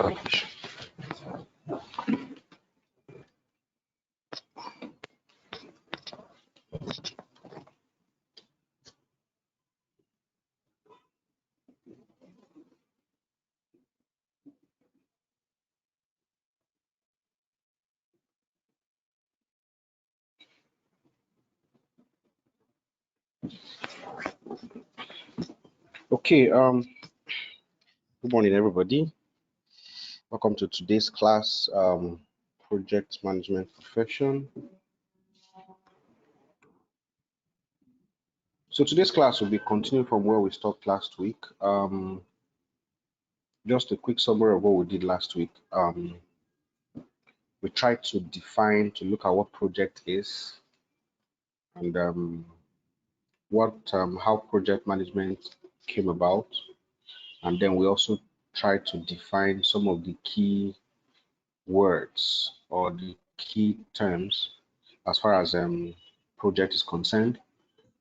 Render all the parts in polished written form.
establish. Okay, good morning, everybody. Welcome to today's class, project management profession. So today's class will be continuing from where we stopped last week. Just a quick summary of what we did last week. We tried to look at what project is and how project management came about. And then we also tried to define some of the key words or the key terms as far as project is concerned.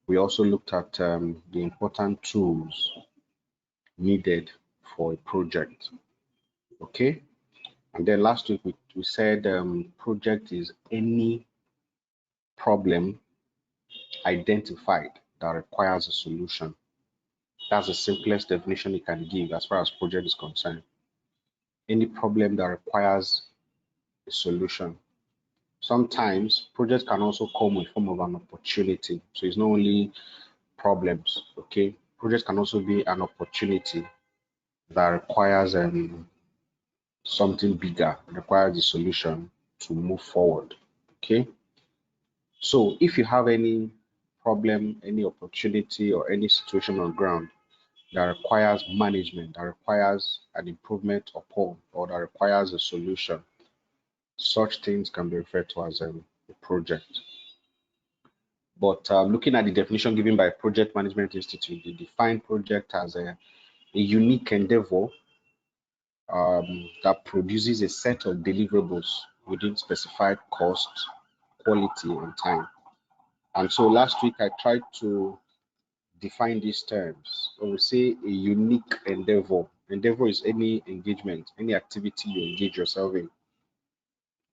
We also looked at the important tools needed for a project. Okay, and then last week we said project is any problem identified that requires a solution. That's the simplest definition you can give as far as project is concerned. Any problem that requires a solution. Sometimes projects can also come in form of an opportunity. So it's not only problems, okay? Projects can also be an opportunity that requires something bigger, requires the solution to move forward, okay? So if you have any problem, any opportunity, or any situation on ground that requires management, that requires an improvement upon, or that requires a solution, such things can be referred to as a project. But looking at the definition given by Project Management Institute, they define project as a unique endeavor that produces a set of deliverables within specified cost, quality, and time. And so last week I tried to define these terms. When we say a unique endeavor, endeavor is any engagement, any activity you engage yourself in.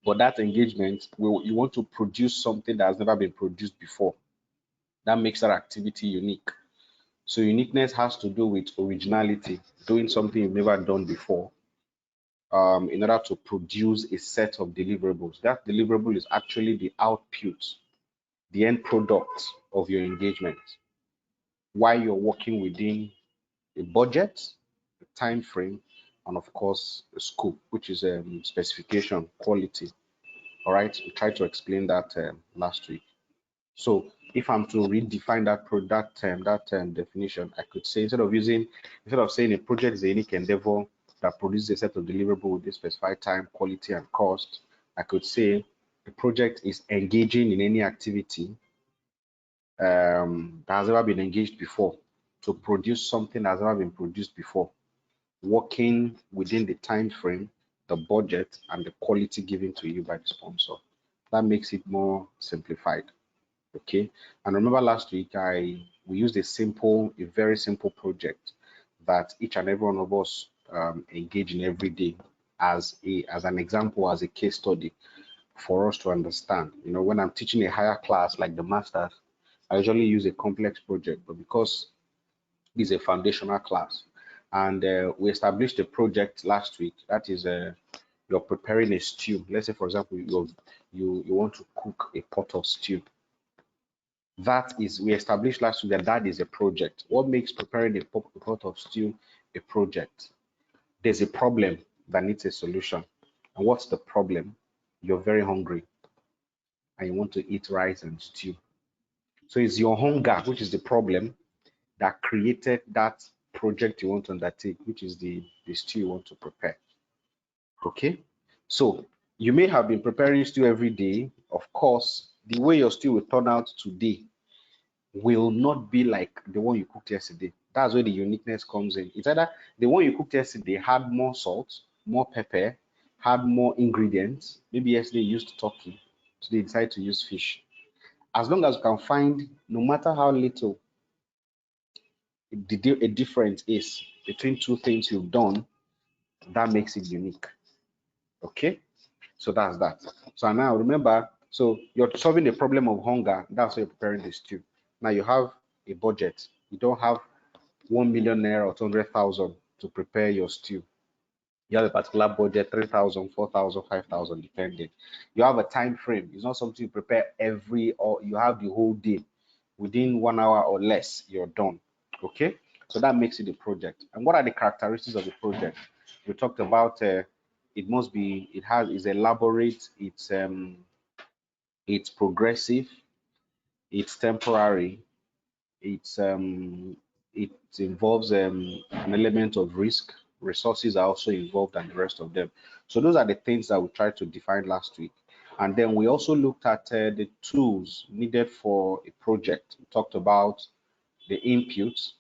But that engagement, you want to produce something that has never been produced before. That makes that activity unique. So uniqueness has to do with originality, doing something you've never done before, in order to produce a set of deliverables. That deliverable is actually the output, the end product of your engagement. While you're working within a budget, a time frame, and of course a scope, which is a specification, quality. All right, we tried to explain that last week. So if I'm to redefine that definition, I could say instead of saying a project is a unique endeavor that produces a set of deliverables with a specified time, quality, and cost, I could say a project is engaging in any activity that has never been engaged before to produce something that has never been produced before, working within the time frame, the budget, and the quality given to you by the sponsor. That makes it more simplified. Okay, and remember last week we used a very simple project that each and every one of us engage in every day as an example, as a case study for us to understand. You know, when I'm teaching a higher class like the masters, I usually use a complex project, but because this is a foundational class and we established a project last week, that is you're preparing a stew. Let's say, for example, you want to cook a pot of stew. We established last week that is a project. What makes preparing a pot of stew a project? There's a problem that needs a solution. And what's the problem? You're very hungry and you want to eat rice and stew. So it's your hunger, which is the problem, that created that project you want to undertake, which is the stew you want to prepare. Okay, so you may have been preparing stew every day. Of course, the way your stew will turn out today will not be like the one you cooked yesterday. That's where the uniqueness comes in. It's either the one you cooked yesterday had more salt, more pepper, had more ingredients. Maybe yesterday you used turkey, today you decide to use fish. As long as you can find, no matter how little a difference is between two things you've done, That makes it unique. Okay, so that's that. So now remember, so you're solving the problem of hunger. That's why you're preparing the stew. Now you have a budget. You don't have 1 million naira or 200,000 to prepare your stew. You have a particular budget, 3,000, 4,000, 5,000, depending. You have a time frame. It's not something you prepare every, or you have the whole day. Within 1 hour or less, you're done. Okay, so that makes it a project. And what are the characteristics of the project? We talked about it must be, it has, is elaborate, it's progressive, it's temporary, it involves an element of risk. Resources are also involved, and the rest of them. So those are the things that we tried to define last week. And then we also looked at the tools needed for a project. We talked about the inputs,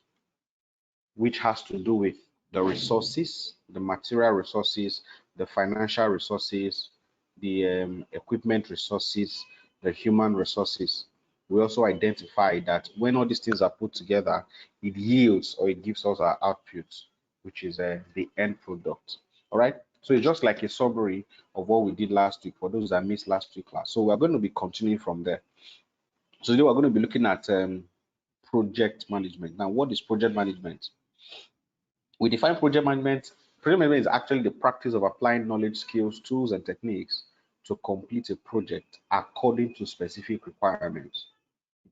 which has to do with the resources, the material resources, the financial resources, the equipment resources, the human resources. We also identify that when all these things are put together, it yields or it gives us our output, which is the end product. All right. So it's just like a summary of what we did last week for those that missed last week class. So we're going to be continuing from there. So today we're going to be looking at project management. Now, what is project management? We define project management. Project management is actually the practice of applying knowledge, skills, tools, and techniques to complete a project according to specific requirements.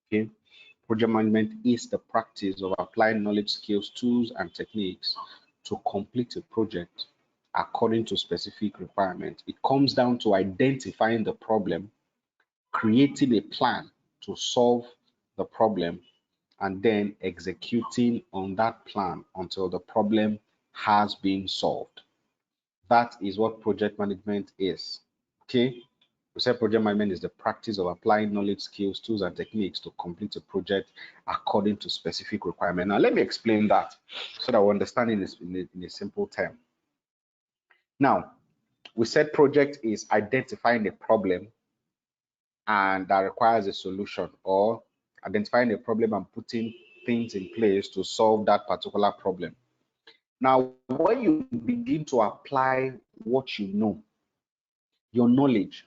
Okay. Project management is the practice of applying knowledge, skills, tools, and techniques to complete a project according to specific requirements. It comes down to identifying the problem, creating a plan to solve the problem, and then executing on that plan until the problem has been solved. That is what project management is. Okay. We said project management is the practice of applying knowledge, skills, tools, and techniques to complete a project according to specific requirement. Now, let me explain that so that we understand it in a simple term. Now, we said project is identifying a problem and that requires a solution, or identifying a problem and putting things in place to solve that particular problem. Now, when you begin to apply what you know, your knowledge,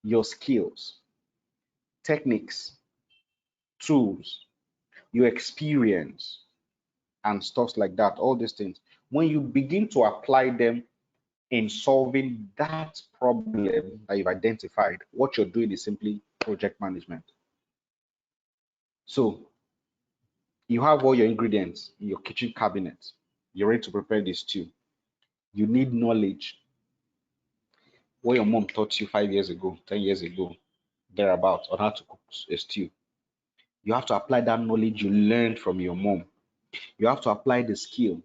your skills, techniques, tools, your experience, and stuff like that, all these things, when you begin to apply them in solving that problem that you've identified, what you're doing is simply project management. So you have all your ingredients in your kitchen cabinet. You're ready to prepare this stew. You need knowledge. What your mom taught you 5 years ago, 10 years ago, thereabout, on how to cook a stew. You have to apply that knowledge you learned from your mom. You have to apply the skill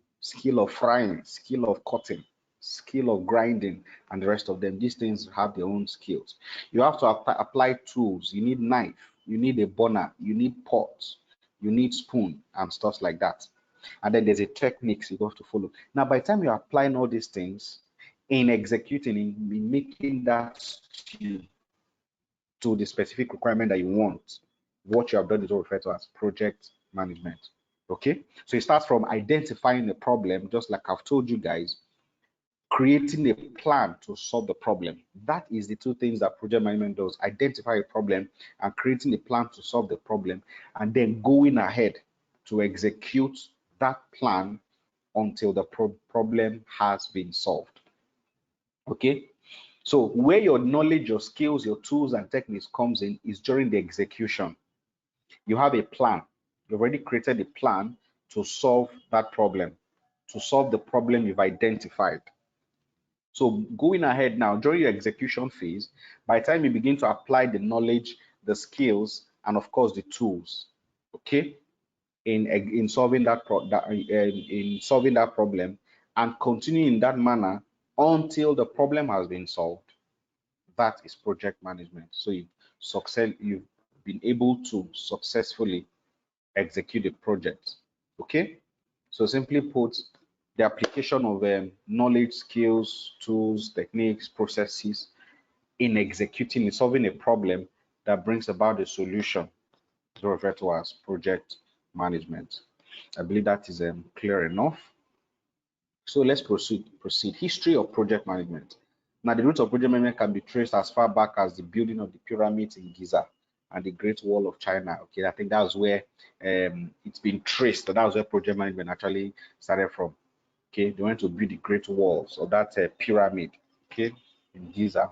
of frying, skill of cutting, skill of grinding, and the rest of them. These things have their own skills. You have to apply tools. You need knife, you need a burner, you need pots, you need spoon, and stuff like that. And then there's a techniques you have to follow. Now, by the time you're applying all these things in executing, in making that stew to the specific requirement that you want, what you have done is what we refer to as project management. Okay, so it starts from identifying the problem, just like I've told you guys, creating a plan to solve the problem. That is the two things that project management does: identify a problem and creating a plan to solve the problem, and then going ahead to execute that plan until the problem has been solved. Okay, so where your knowledge, your skills, your tools, and techniques comes in is during the execution. You have a plan. You already created a plan to solve that problem, to solve the problem you've identified. So going ahead now, during your execution phase, by the time you begin to apply the knowledge, the skills, and of course the tools, okay, in solving in solving that problem, and continue in that manner until the problem has been solved. That is project management. So you've been able to successfully execute a project. Okay, so simply put, the application of knowledge, skills, tools, techniques, processes in executing, in solving a problem that brings about a solution is referred to as project management. I believe that is clear enough. So let's proceed. History of project management. Now, the roots of project management can be traced as far back as the building of the pyramids in Giza and the Great Wall of China. Okay, I think that's where it's been traced. That was where project management actually started from. Okay, they went to build the Great Walls or that pyramid. Okay, in Giza,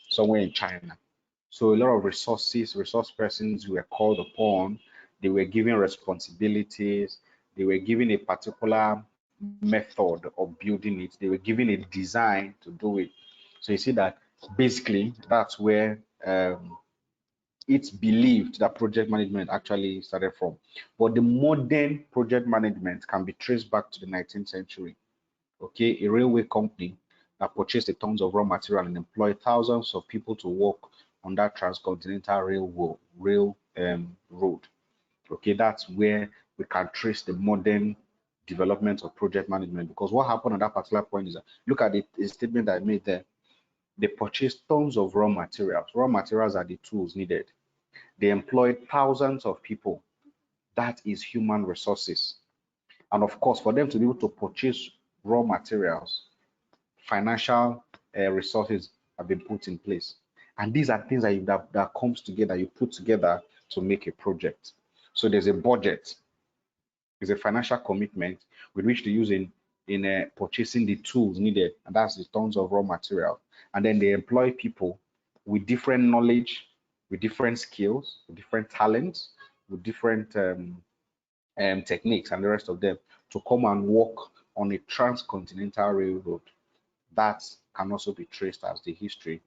somewhere in China. So a lot of resource persons were called upon. They were given responsibilities. They were given a particular method of building it. They were given a design to do it. So you see that basically that's where it's believed that project management actually started from. But the modern project management can be traced back to the 19th century. Okay, a railway company that purchased a tons of raw material and employed thousands of people to work on that transcontinental road. Okay, that's where we can trace the modern development of project management, because what happened at that particular point is that, look at the statement I made there. They purchased tons of raw materials. Raw materials are the tools needed. They employed thousands of people. That is human resources. And of course, for them to be able to purchase raw materials, financial resources have been put in place. And these are things that comes together, you put together to make a project. So there's a budget, there's a financial commitment with which to use in purchasing the tools needed, and that's the tons of raw material. And then they employ people with different knowledge, with different skills, with different talents, with different techniques and the rest of them to come and work on a transcontinental railroad. That can also be traced as the history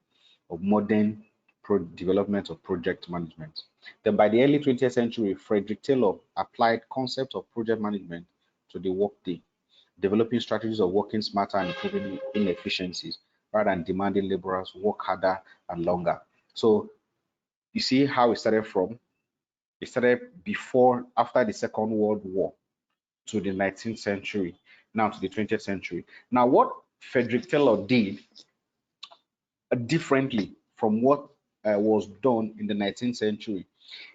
of modern development of project management. Then by the early 20th century, Frederick Taylor applied concepts of project management to the workday, developing strategies of working smarter and improving inefficiencies rather than demanding laborers work harder and longer. So you see how it started from? It started before, after the Second World War to the 19th century, now to the 20th century. Now, what Frederick Taylor did differently from what was done in the 19th century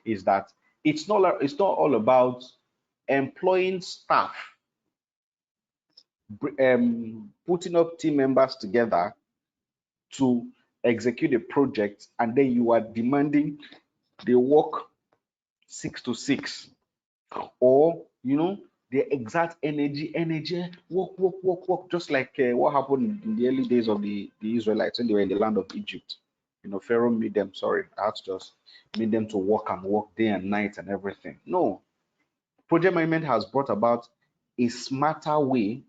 is that it's not all about employing staff, putting up team members together to execute a project, and then you are demanding they work 6 to 6, or the exact energy, work, just like what happened in the early days of the Israelites when they were in the land of Egypt. Pharaoh made them, sorry, I had to just made them to work and work day and night and everything. No, project management has brought about a smarter way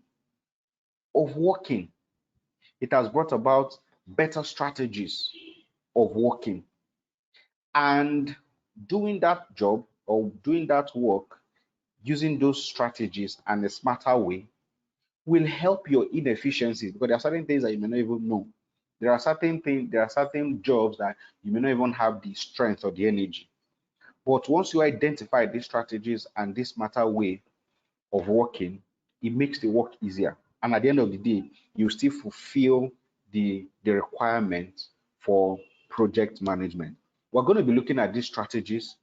of working. It has brought about better strategies of working, and doing that job or doing that work using those strategies and a smarter way will help your inefficiencies, because there are certain things that you may not even know. There are certain jobs that you may not even have the strength or the energy. But once you identify these strategies and this smarter way of working, it makes the work easier. And at the end of the day, you still fulfill the requirements for project management. We're going to be looking at these strategies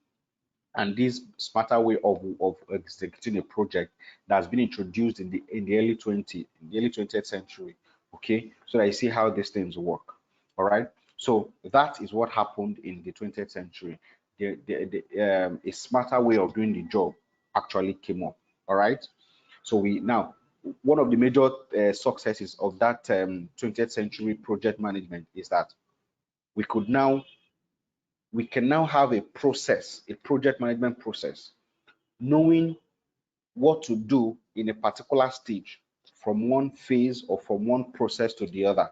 and this smarter way of executing a project that's been introduced in the early 20th century. Okay, so that you see how these things work. All right, so that is what happened in the 20th century. A smarter way of doing the job actually came up. All right, so we now, one of the major successes of that 20th century project management is that we could now we can now have a process, a project management process, knowing what to do in a particular stage from one phase or from one process to the other.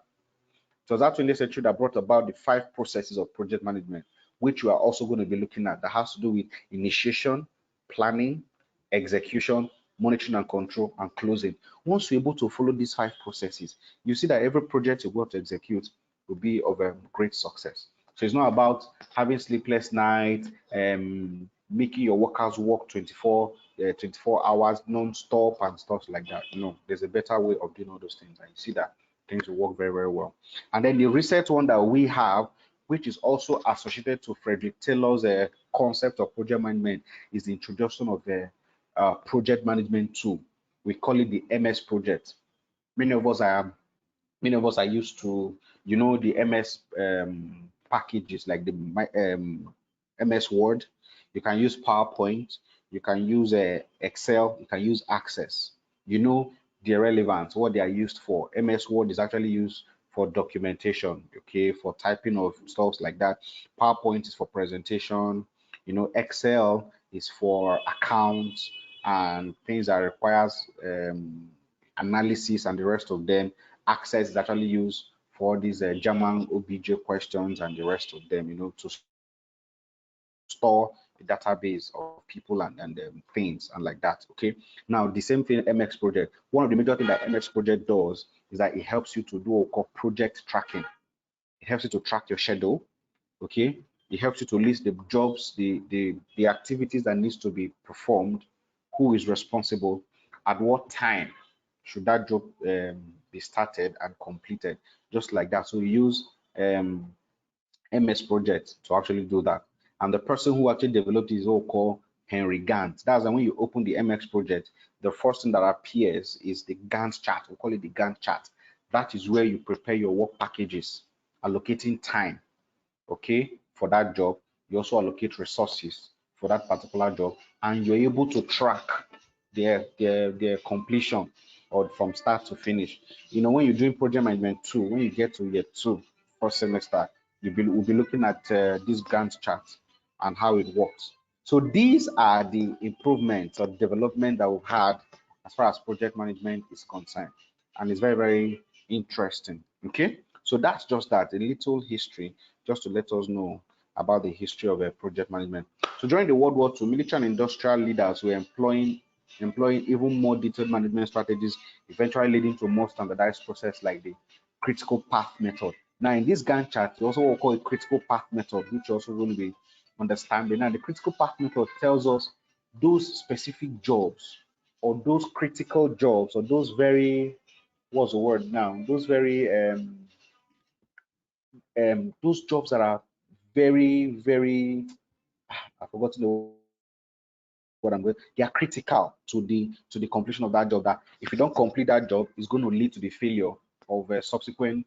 So that 20th century that brought about the 5 processes of project management, which we are also going to be looking at, that has to do with initiation, planning, execution, monitoring and control, and closing. Once you're able to follow these 5 processes, you see that every project you go to execute will be of a great success. So it's not about having sleepless nights, making your workers work 24 hours non-stop and stuff like that. No, there's a better way of doing all those things, and you see that things will work very, very well. And then the recent one that we have, which is also associated to Frederick Taylor's concept of project management, is the introduction of the project management tool. We call it the MS project. Many of us are many of us are used to, you know, the MS packages like the MS Word. You can use PowerPoint, you can use Excel, you can use Access. You know their relevance, what they are used for. MS Word is actually used for documentation, okay, for typing of stuff like that. PowerPoint is for presentation. You know, Excel is for accounts and things that requires analysis and the rest of them. Access is actually used for these German OBJ questions and the rest of them, you know, to store a database of people and things and like that. Okay. Now, the same thing MX project. One of the major things that MX project does is that it helps you to do what we call project tracking. It helps you to track your schedule. Okay. It helps you to list the jobs, the activities that needs to be performed, who is responsible, at what time should that job be started and completed, just like that. So we use MS Project to actually do that. And the person who actually developed is all called Henry Gantt. That's when you open the MX project, the first thing that appears is the Gantt chart. We call it the Gantt chart. That is where you prepare your work packages, allocating time, okay, for that job. You also allocate resources for that particular job, and you're able to track their completion or from start to finish. You know, when you're doing project management two, when you get to year two, first semester, we'll be looking at this Gantt chart and how it works. So these are the improvements or development that we've had as far as project management is concerned, and it's very, very interesting. Okay, so that's just that, a little history, just to let us know about the history of project management. So during the World War II, military and industrial leaders were employing even more detailed management strategies, eventually leading to a more standardized process like the critical path method. Now, in this Gantt chart, you also call it critical path method, which you're also going to be understanding. Now, the critical path method tells us those specific jobs or those critical jobs or those very, what's the word now? Those very those jobs that are very, very, I've forgotten the word I'm going. They are critical to the completion of that job. That if you don't complete that job, it's going to lead to the failure of subsequent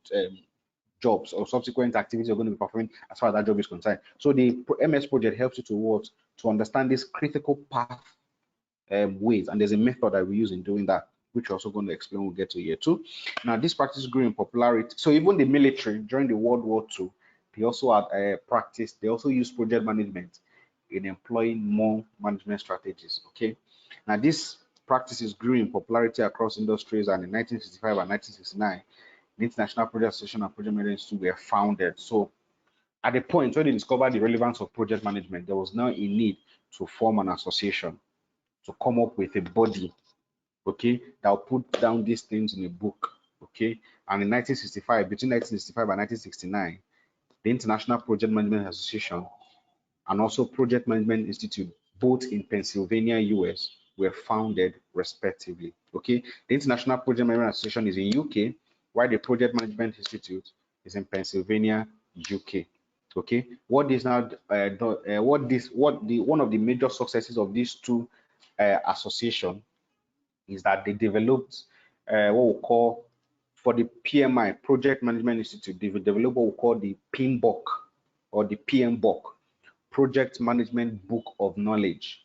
jobs or subsequent activities you're going to be performing as far as that job is concerned. So the MS project helps you to what, to understand this critical path ways, and there's a method that we use in doing that, which we're also going to explain when we get to year two. Now, this practice grew in popularity. So even the military during the World War II, they also had a practice. They also use project management in employing more management strategies. Okay. Now, this practices grew in popularity across industries, and in 1965 and 1969, the International Project Association and Project Management Institute were founded. So at the point where they discovered the relevance of project management, there was now a need to form an association to come up with a body, okay, that will put down these things in a book, okay. And in 1965, between 1965 and 1969, the International Project Management Association and also Project Management Institute, both in Pennsylvania, US, were founded respectively. Okay, the International Project Management Association is in UK, while the Project Management Institute is in Pennsylvania, UK. Okay, what is now what the one of the major successes of these two association is that they developed what we call, for the PMI, Project Management Institute, they developed what we call the PMBOK or the PMBOK, Project Management Book of Knowledge.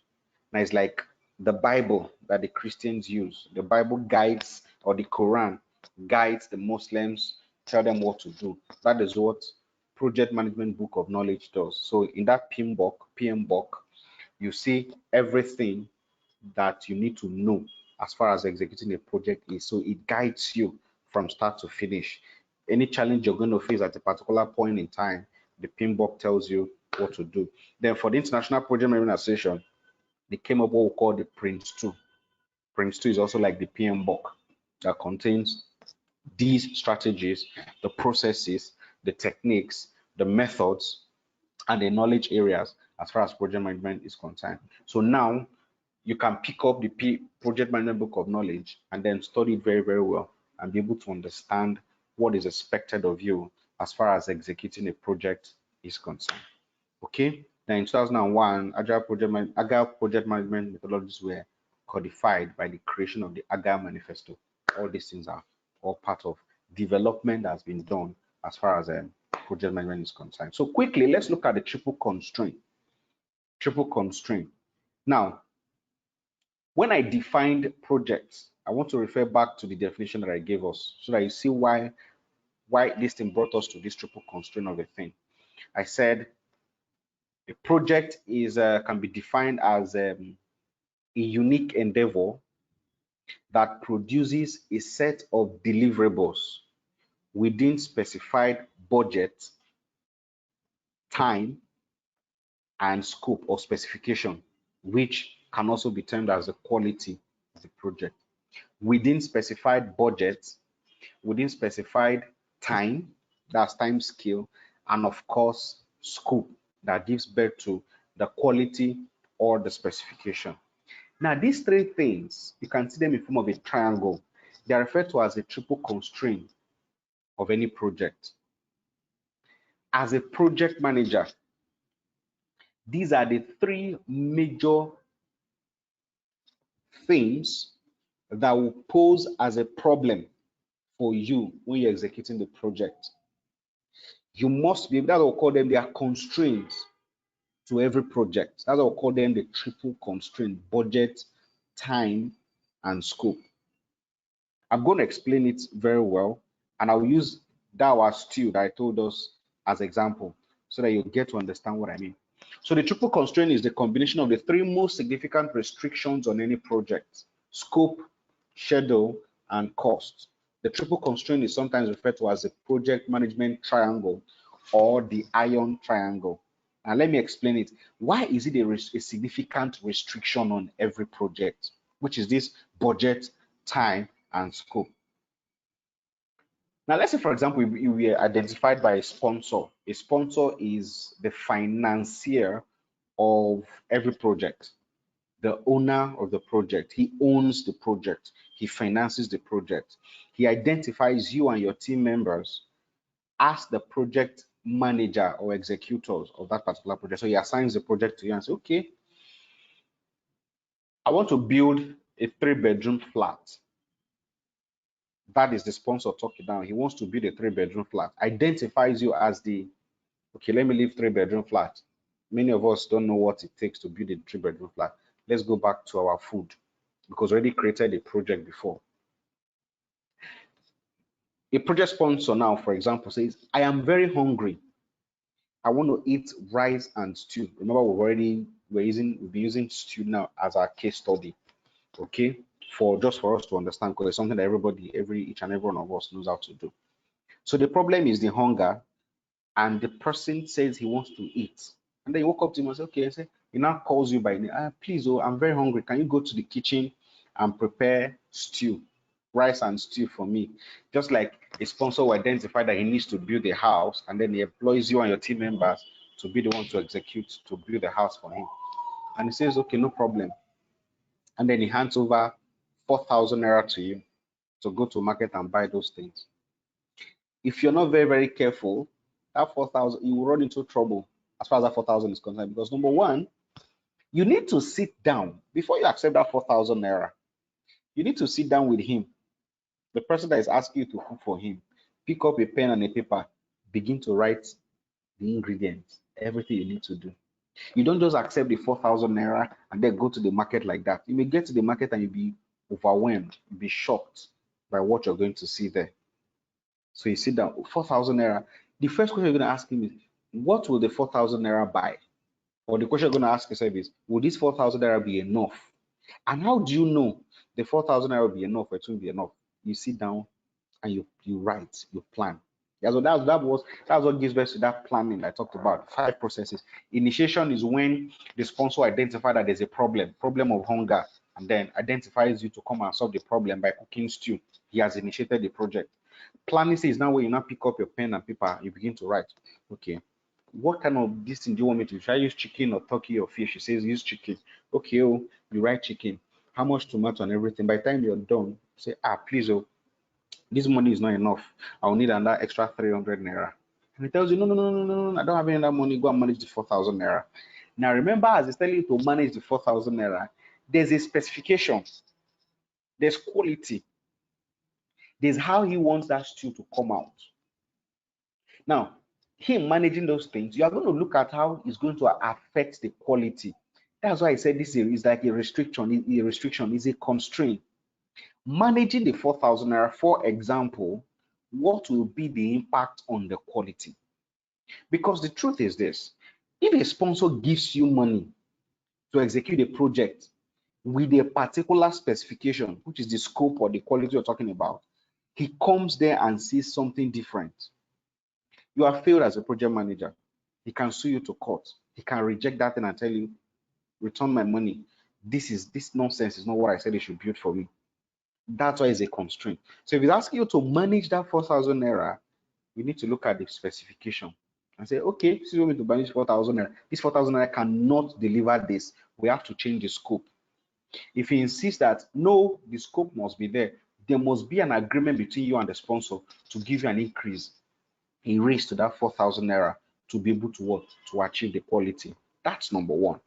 Now it's like the Bible that the Christians use. The Bible guides, or the Quran guides the Muslims, tell them what to do. That is what Project Management Book of Knowledge does. So in that PMBOK, you see everything that you need to know as far as executing a project is. So it guides you from start to finish. Any challenge you're going to face at a particular point in time, the PMBOK tells you what to do. Then for the International Project Management Association, they came up with what we call the Prince 2. Prince 2 is also like the PMBOK that contains these strategies, the processes, the techniques, the methods, and the knowledge areas as far as project management is concerned. So now you can pick up the project management book of knowledge and then study it very, very well and be able to understand what is expected of you as far as executing a project is concerned. Okay. Then in 2001, Agile project management methodologies were codified by the creation of the Agile Manifesto. All these things are or part of development that's been done as far as project management is concerned. So quickly, let's look at the triple constraint. Triple constraint. Now, when I defined projects, I want to refer back to the definition that I gave us so that you see why this thing brought us to this triple constraint of a thing. I said a project is can be defined as a unique endeavor that produces a set of deliverables within specified budget, time, and scope or specification, which can also be termed as the quality of the project. Within specified budget, within specified time, that's time scale, and of course, scope that gives birth to the quality or the specification. Now, these three things, you can see them in form of a triangle. They are referred to as a triple constraint of any project. As a project manager, these are the three major things that will pose as a problem for you when you're executing the project. You must be able, that's what we call them, they are constraints to every project. That's what we call them the triple constraint: budget, time, and scope. I'm going to explain it very well, and I'll use that our stew that I told us as example so that you get to understand what I mean. So the triple constraint is the combination of the three most significant restrictions on any project: scope, schedule, and cost. The triple constraint is sometimes referred to as the project management triangle or the iron triangle. And let me explain it. Why is it a significant restriction on every project, which is this budget, time, and scope? Now, let's say, for example, we are identified by a sponsor. A sponsor is the financier of every project, the owner of the project. He owns the project, he finances the project. He identifies you and your team members as the project manager or executors of that particular project. So he assigns the project to you and says, okay, I want to build a 3-bedroom flat. That is the sponsor talking now. He wants to build a 3-bedroom flat, identifies you as the, okay, let me leave 3-bedroom flat. Many of us don't know what it takes to build a 3-bedroom flat. Let's go back to our food because we already created a project before. A project sponsor now, for example, says, I am very hungry. I want to eat rice and stew. Remember, we'll be using stew now as our case study, okay? Just for us to understand, because it's something that each and every one of us knows how to do. So the problem is the hunger, and the person says he wants to eat. And then you walk up to him and say, okay, he now calls you by name. Please, oh, I'm very hungry. Can you go to the kitchen and prepare rice and stew for me? Just like a sponsor will identify that he needs to build a house, and then he employs you and your team members to be the one to execute, to build a house for him. And he says, okay, no problem. And then he hands over 4,000 naira to you to go to market and buy those things. If you're not very, very careful, that 4,000, you will run into trouble as far as that 4,000 is concerned. Because number one, you need to sit down before you accept that 4,000 naira. You need to sit down with him, the person that is asking you to cook for him. Pick up a pen and a paper, begin to write the ingredients, everything you need to do. You don't just accept the 4,000 naira and then go to the market like that. You may get to the market and you'll be overwhelmed, you'll be shocked by what you're going to see there. So you sit down, 4,000 naira. The first question you're going to ask him is, what will the 4,000 naira buy? Or the question you're going to ask yourself is, will this 4,000 naira be enough? And how do you know the 4,000 naira will be enough or it won't be enough? You sit down and you write, you plan. Yeah, so that's what gives birth to that planning I talked about. 5 processes. Initiation is when the sponsor identifies that there's a problem of hunger, and then identifies you to come and solve the problem by cooking stew. He has initiated the project. Planning is now when you now pick up your pen and paper, you begin to write. Okay, what kind of this thing do you want me to do? Should I use chicken or turkey or fish? He says use chicken. Okay, oh, you write chicken. How much tomato and everything? By the time you're done, say, please, oh, this money is not enough. I'll need another extra 300 naira. And he tells you, no, I don't have any other money. Go and manage the 4,000 naira. Now remember, as he's telling you to manage the 4,000 naira, there's a specification, there's quality. There's how he wants that stew to come out. Now, him managing those things, you are going to look at how it's going to affect the quality. That's why I said this is like a restriction. A restriction is a constraint. Managing the 4,000 naira, for example, what will be the impact on the quality? Because the truth is this: if a sponsor gives you money to execute a project with a particular specification, which is the scope or the quality you're talking about, he comes there and sees something different, you have failed as a project manager. He can sue you to court. He can reject that thing and tell you, return my money. This nonsense is not what I said they should build for me. That's why it's a constraint. So if he's asking you to manage that 4,000 naira, you need to look at the specification and say, okay, this is what we to manage 4,000 naira. This 4,000 naira cannot deliver this. We have to change the scope. If he insists that no, the scope must be there, there must be an agreement between you and the sponsor to give you an increase, a raise to that 4,000 naira to be able to work to achieve the quality. That's number one.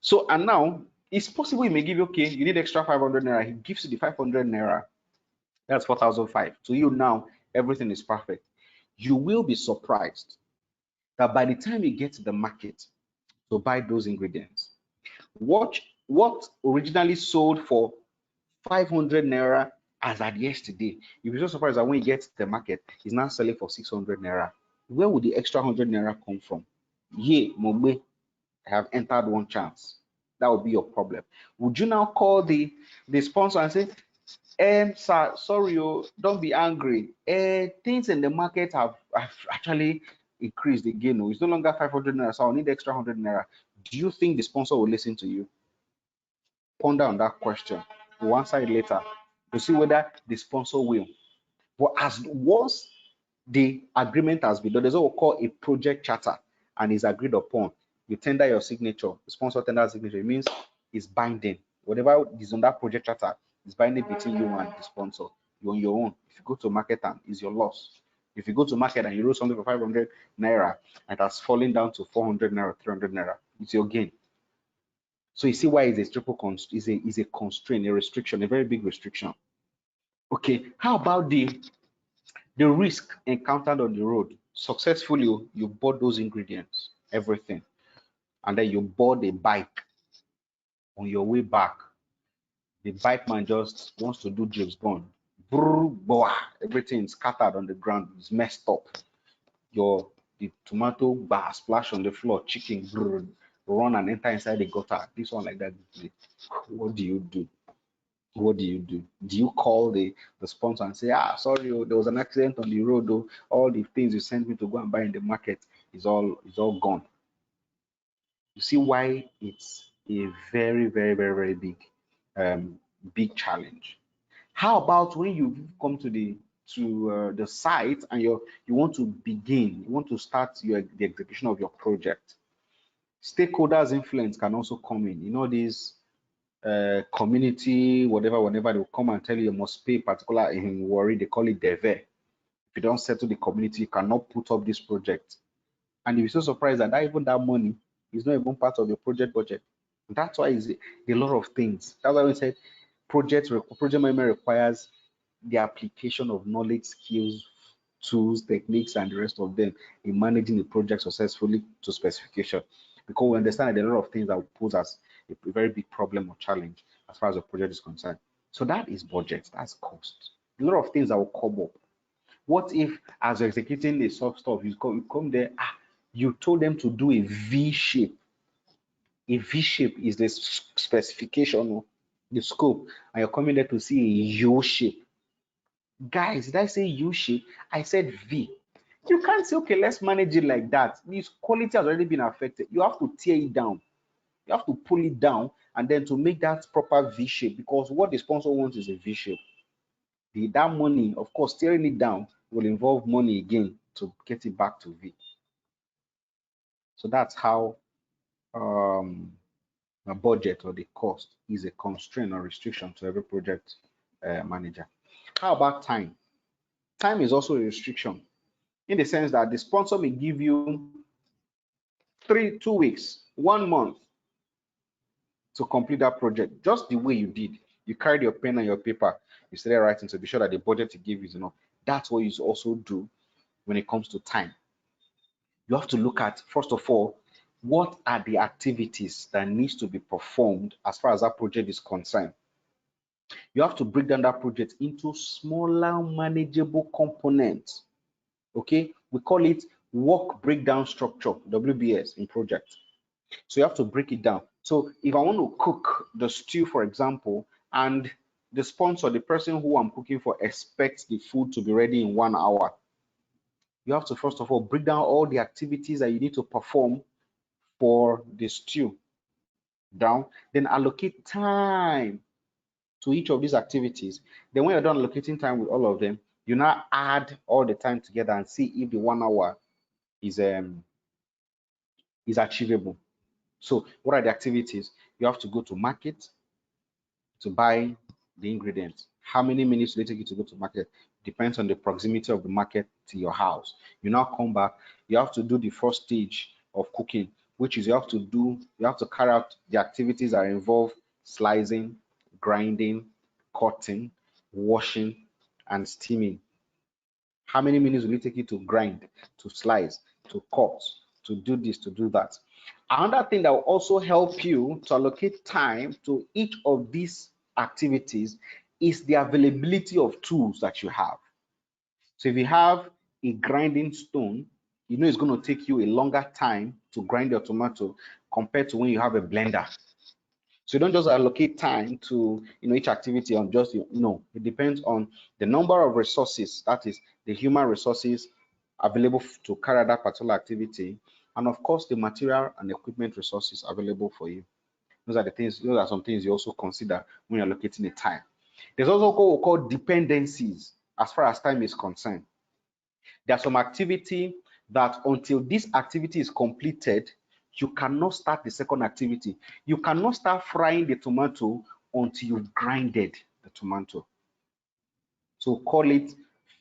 So, and now it's possible he may give you, okay, you need extra 500 naira. He gives you the 500 naira. That's 4,005. To you now, everything is perfect. You will be surprised that by the time you get to the market to buy those ingredients, what originally sold for 500 naira as at yesterday, you'll be so surprised that when you get to the market, it's now selling for 600 naira. Where would the extra 100 naira come from? Ye, Mogbe, I have entered one chance. That would be your problem. Would you now call the sponsor and say, sir, sorry, don't be angry. Things in the market have actually increased again. It's no longer 500 naira, so I'll need extra 100 naira. Do you think the sponsor will listen to you? Ponder on that question. We'll answer it later to see whether the sponsor will. But as once the agreement has been done, there's what we call a project charter and is agreed upon. You tender your signature, the sponsor tender signature. It means it's binding. Whatever is on that project charter is binding between you and the sponsor. You're on your own. If you go to market and it's your loss. If you go to market and you wrote something for 500 naira and it has fallen down to 400 naira, 300 naira, it's your gain. So you see why it's a triple is a constraint, a restriction, a very big restriction. Okay, how about the risk encountered on the road? Successfully, you bought those ingredients, everything, and then you bought a bike. On your way back, the bike man just wants to do James Bond. Brrr, boah, everything is scattered on the ground, it's messed up. The tomato bar splash on the floor, chicken brrr, run and enter inside the gutter. This one like that. What do you do? What do you do? Do you call the sponsor and say, sorry, there was an accident on the road, all the things you sent me to go and buy in the market is all gone? You see why it's a very, very, very, very big challenge. How about when you come to the site and you want to begin, you want to start the execution of your project? Stakeholders' influence can also come in. You know, these community, whatever, they will come and tell you must pay particular in worry, they call it deve. If you don't settle the community, you cannot put up this project. And you'll be so surprised that even that money is not even part of your project budget. That's why it's a lot of things. That's why we said project management requires the application of knowledge, skills, tools, techniques, and the rest of them in managing the project successfully to specification. Because we understand that there are a lot of things that will pose as a very big problem or challenge as far as the project is concerned. So that is budget, that's cost. A lot of things that will come up. What if, as you're executing the soft stuff, you come there, you told them to do a V shape. A V shape is the specification, the scope, and you're coming there to see a U shape. Guys, did I say U shape? I said V. You can't say, okay, let's manage it like that. This quality has already been affected. You have to tear it down. You have to pull it down and then to make that proper V shape, because what the sponsor wants is a V shape. That money, of course, tearing it down will involve money again to get it back to V. So that's how a budget or the cost is a constraint or restriction to every project manager. How about time? Time is also a restriction in the sense that the sponsor may give you 2 weeks, 1 month to complete that project, just the way you did. You carried your pen and your paper, you started writing to be sure that the budget you give is enough. That's what you also do when it comes to time. You have to look at, first of all, what are the activities that needs to be performed as far as that project is concerned. You have to break down that project into smaller manageable components. Okay, we call it work breakdown structure, WBS, in project. So you have to break it down. So if I want to cook the stew, for example, and the sponsor, the person who I'm cooking for, expects the food to be ready in 1 hour, you have to first of all break down all the activities that you need to perform for the stew down, then allocate time to each of these activities. Then when you're done allocating time with all of them, you now add all the time together and see if the 1 hour is achievable. So what are the activities? You have to go to market to buy the ingredients. How many minutes will it take you to go to market? Depends on the proximity of the market to your house. You now come back, you have to do the first stage of cooking, which is you have to carry out the activities that involve slicing, grinding, cutting, washing, and steaming. How many minutes will it take you to grind, to slice, to cut, to do this, to do that? Another thing that will also help you to allocate time to each of these activities is the availability of tools that you have. So if you have a grinding stone, you know it's going to take you a longer time to grind your tomato compared to when you have a blender. So you don't just allocate time to each activity on just no. It depends on the number of resources, that is the human resources available to carry out that particular activity, and of course the material and equipment resources available for you. Those are the things. Those are some things you also consider when you're allocating the time. There's also what we call dependencies as far as time is concerned. There's some activity that until this activity is completed, you cannot start the second activity. You cannot start frying the tomato until you've grinded the tomato. So call it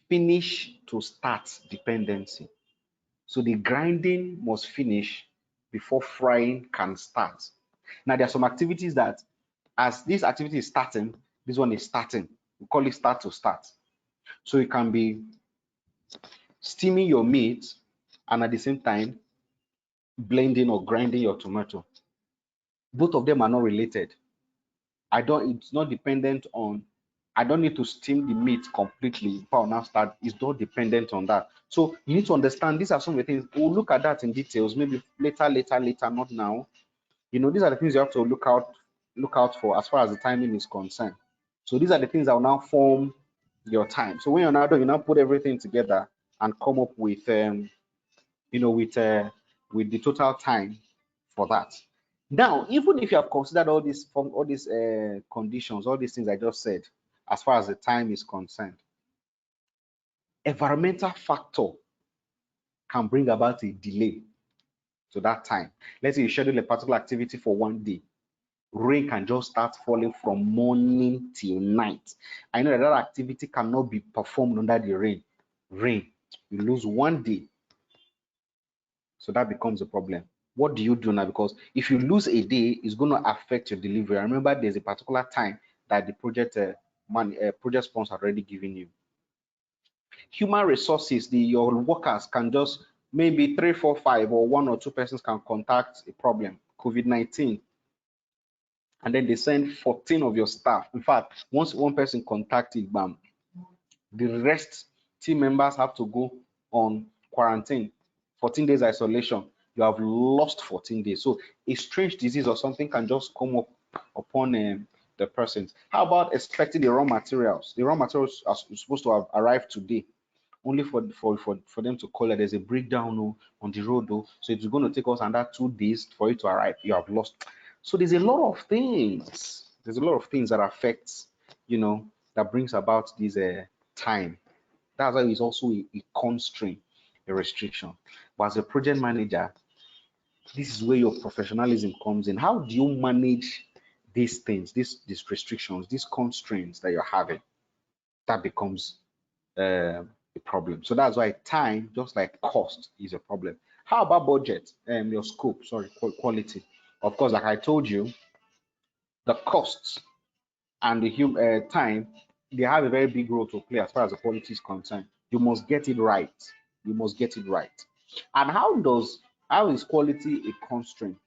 finish to start dependency. So the grinding must finish before frying can start. Now there are some activities that as this activity is starting, this one is starting. We call it start to start. So it can be steaming your meat and at the same time blending or grinding your tomato. Both of them are not related. It's not dependent on, I don't need to steam the meat completely before I now start. It's not dependent on that. So you need to understand these are some of the things. We'll look at that in details, maybe later, not now. These are the things you have to look out for as far as the timing is concerned. So these are the things that will now form your time. So when you're now done, you now put everything together and come up with with the total time for that. Now, even if you have considered all these conditions, all these things I just said, as far as the time is concerned, environmental factor can bring about a delay to that time. Let's say you schedule a particular activity for one day. Rain can just start falling from morning till night. I know that activity cannot be performed under the rain. You lose one day. So that becomes a problem. What do you do now? Because if you lose a day, it's going to affect your delivery. Remember, there's a particular time that the project project sponsor already given you. Human resources, your workers can just maybe 3, 4, 5, or 1 or 2 persons can contact a problem, COVID-19, and then they send 14 of your staff. In fact, once one person contacted, bam, the rest team members have to go on quarantine, 14 days isolation. You have lost 14 days. So a strange disease or something can just come up upon the person. How about expecting the raw materials? The raw materials are supposed to have arrived today, only for them to call it there's a breakdown on the road, so it's going to take us another 2 days for it to arrive. You have lost. So there's a lot of things. There's a lot of things that affects, that brings about this time. That's why it's also a constraint, a restriction. But as a project manager, this is where your professionalism comes in. How do you manage these things, these restrictions, these constraints that you're having? That becomes a problem. So that's why time, just like cost, is a problem. How about budget? Your scope, sorry, quality. Of course, like I told you, the costs and the time, they have a very big role to play as far as the quality is concerned. You must get it right. You must get it right. And how is quality a constraint?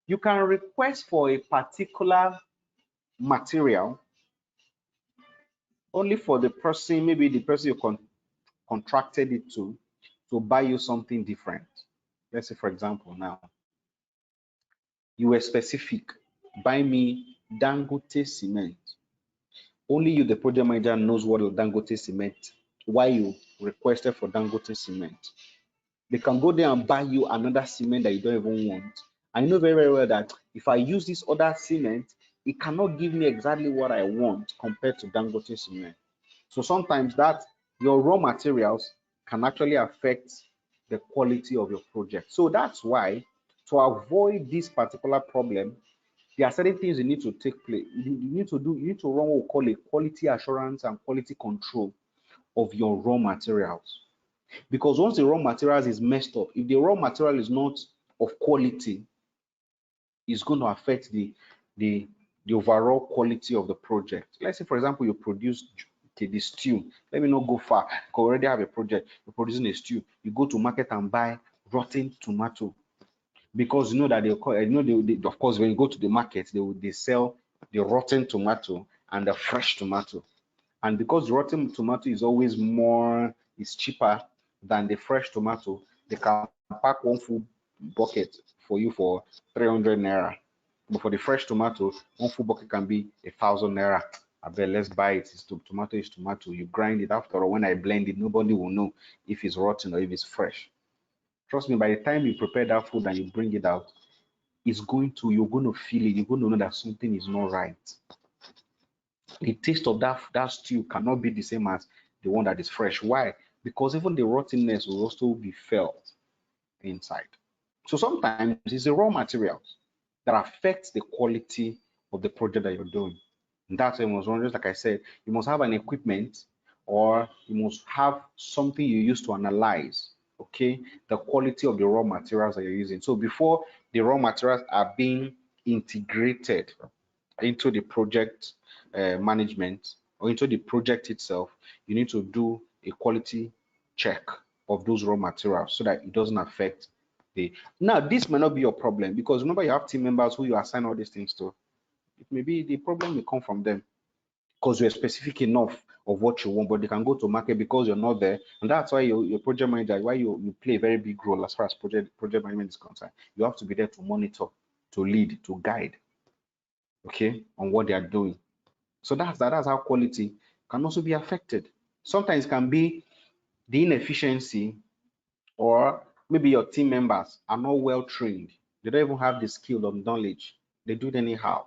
You can request for a particular material only for the person, maybe the person you contracted it to buy you something different. Let's say, for example, now you were specific, buy me Dangote cement. Only you, the project manager, knows what is Dangote cement. Why you requested for Dangote cement? They can go there and buy you another cement that you don't even want. I know very, very well that if I use this other cement, it cannot give me exactly what I want compared to Dangote cement. So sometimes that your raw materials can actually affect the quality of your project. So that's why, to avoid this particular problem, there are certain things you need to take place. You need to run what we call a quality assurance and quality control of your raw materials. Because once the raw materials is messed up, if the raw material is not of quality, it's going to affect the the overall quality of the project. Let's say, for example, you produce the stew. Let me not go far. You already have a project. You're producing a stew. You go to market and buy rotten tomato because you know that of course, when you go to the market, they sell the rotten tomato and the fresh tomato. And because the rotten tomato is always is cheaper than the fresh tomato, they can pack one full bucket for you for 300 naira. But for the fresh tomato, one full bucket can be 1,000 naira. I bet let's buy it. Tomato is tomato. You grind it. After all, when I blend it, nobody will know if it's rotten or if it's fresh. Trust me, by the time you prepare that food and you bring it out, you're going to feel it. You're going to know that something is not right. The taste of that stew cannot be the same as the one that is fresh. Why? Because even the rottenness will also be felt inside. So sometimes it's the raw materials that affects the quality of the project that you're doing. And that's why you must run, just like I said, you must have an equipment or you must have something you use to analyze, okay, the quality of the raw materials that you're using. So before the raw materials are being integrated into the project management or into the project itself, you need to do a quality check of those raw materials so that it doesn't affect the. Now, this may not be your problem because remember you have team members who you assign all these things to. It may be the problem may come from them because you're specific enough of what you want, but they can go to market because you're not there. And that's why your project manager, why you play a very big role as far as project management is concerned. You have to be there to monitor, to lead, to guide, okay, on what they are doing. So that's how quality can also be affected. Sometimes it can be the inefficiency, or maybe your team members are not well trained. They don't even have the skill or knowledge. They do it anyhow.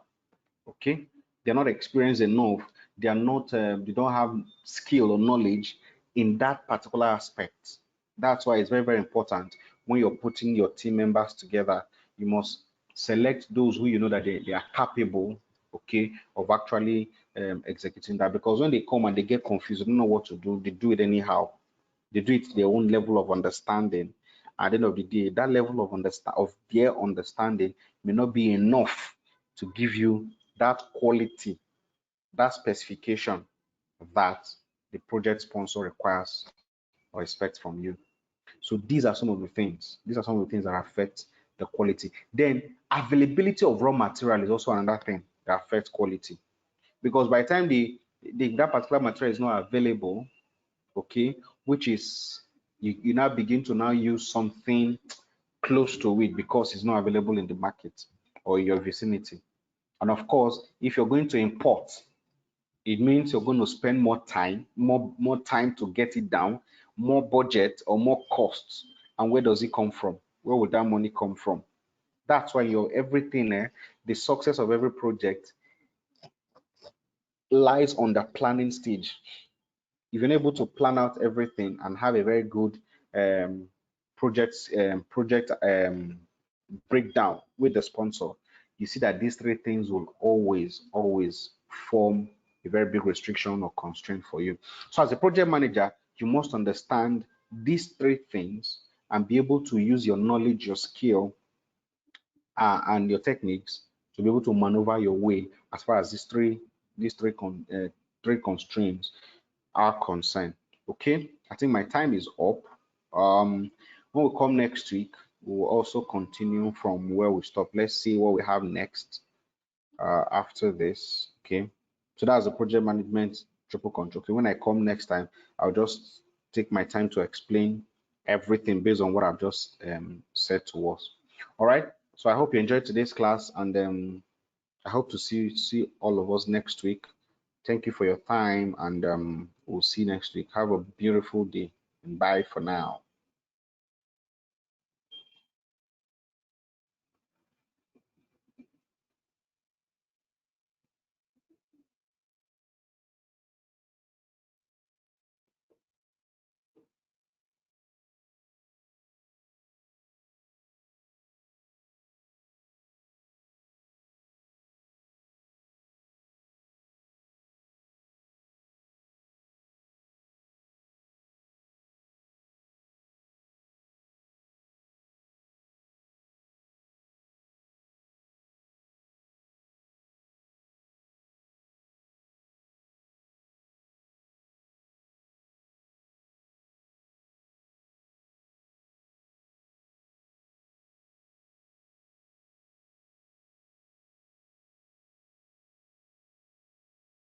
Okay, they're not experienced enough. They are not. They don't have skill or knowledge in that particular aspect. That's why it's very, very important when you're putting your team members together. You must select those who you know that they are capable, okay, of actually executing that. Because when they come and they get confused, they don't know what to do. They do it anyhow. They do it to their own level of understanding. At the end of the day, that level of their understanding may not be enough to give you that quality, that specification that the project sponsor requires or expects from you. So these are some of the things. These are some of the things that affect the quality. Then availability of raw material is also another thing that affects quality. Because by the time that particular material is not available, okay, which is you now begin to now use something close to it because it's not available in the market or your vicinity. And of course, if you're going to import, it means you're going to spend more time to get it down, more budget or more costs. And where does it come from? Where would that money come from? That's why your everything, the success of every project lies on the planning stage. If you're able to plan out everything and have a very good um, project breakdown with the sponsor, you see that these three things will always form a very big restriction or constraint for you. So as a project manager, you must understand these three things and be able to use your knowledge, your skill, and your techniques to be able to maneuver your way as far as these three these three constraints are concerned. Okay, I think my time is up. When we come next week, we'll also continue from where we stop. Let's see what we have next after this. Okay, so that's the project management triple control. Okay, when I come next time, I'll just take my time to explain everything based on what I've just said to us. All right, so I hope you enjoyed today's class, and I hope to see all of us next week. Thank you for your time, and we'll see you next week. Have a beautiful day, and bye for now.